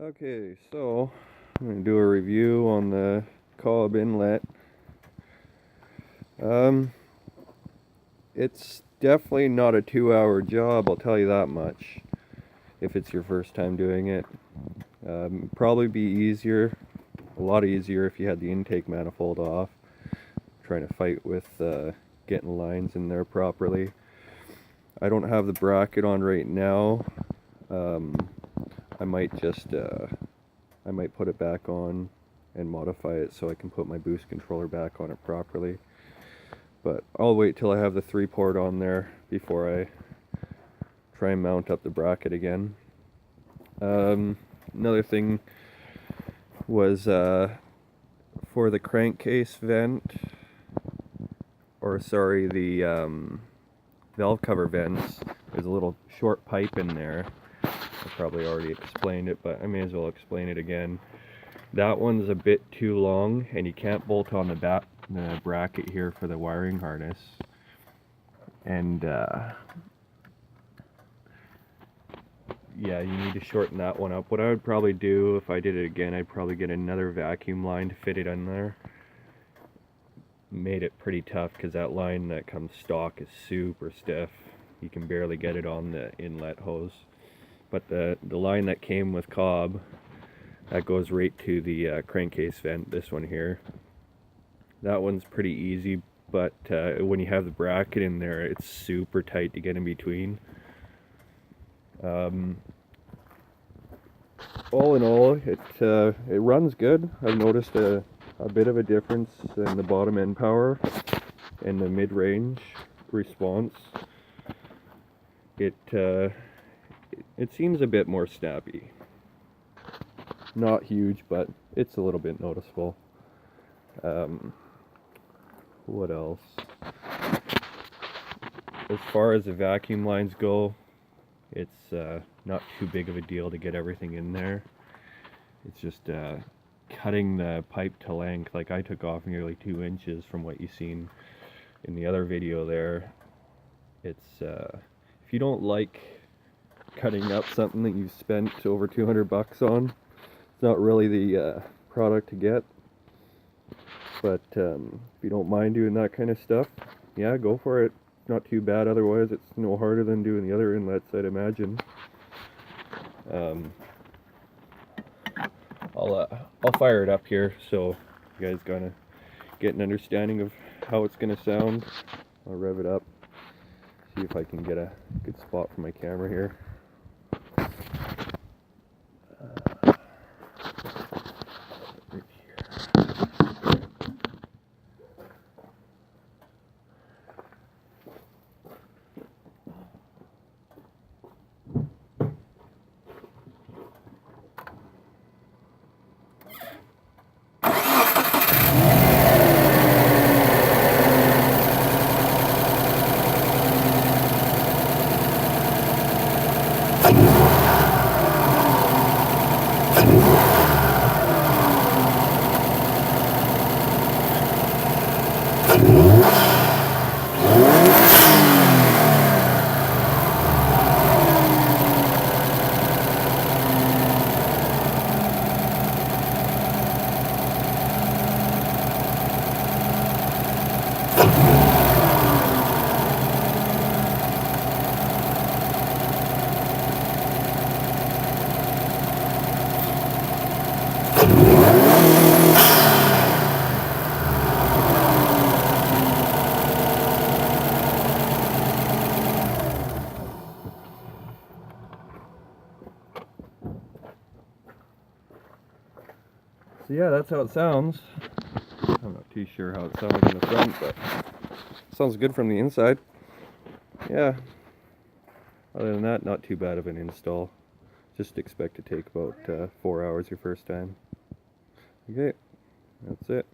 Okay, so I'm going to do a review on the Cobb inlet. It's definitely not a 2-hour job, I'll tell you that much, if it's your first time doing it. Probably be easier, a lot easier if you had the intake manifold off, trying to fight with getting lines in there properly. I don't have the bracket on right now. I might put it back on and modify it so I can put my boost controller back on it properly. But I'll wait till I have the 3-port on there before I try and mount up the bracket again. Another thing was for the crankcase vent, or sorry, the valve cover vents, there's a little short pipe in there. I probably already explained it, but I may as well explain it again. That one's a bit too long, and you can't bolt on the bracket here for the wiring harness. And yeah, you need to shorten that one up. What I would probably do if I did it again, I'd probably get another vacuum line to fit it in there. Made it pretty tough because that line that comes stock is super stiff. You can barely get it on the inlet hose. But the line that came with Cobb, that goes right to the crankcase vent, this one here. That one's pretty easy, but when you have the bracket in there, it's super tight to get in between. All in all, it runs good. I've noticed a bit of a difference in the bottom end power and the mid-range response. It seems a bit more snappy. Not huge, but it's a little bit noticeable. What else? As far as the vacuum lines go, it's not too big of a deal to get everything in there. It's just cutting the pipe to length. Like, I took off nearly 2 inches from what you've seen in the other video there. It's if you don't like cutting up something that you've spent over 200 bucks on, it's not really the product to get. But if you don't mind doing that kind of stuff, yeah, go for it. Not too bad. Otherwise, it's no harder than doing the other inlets, I'd imagine. I'll fire it up here so you guys gonna get an understanding of how it's gonna sound. I'll rev it up, see if I can get a good spot for my camera here. Right here. So yeah, that's how it sounds. I'm not too sure how it sounds in the front, but it sounds good from the inside. Yeah. Other than that, not too bad of an install. Just expect to take about 4 hours your first time. Okay, that's it.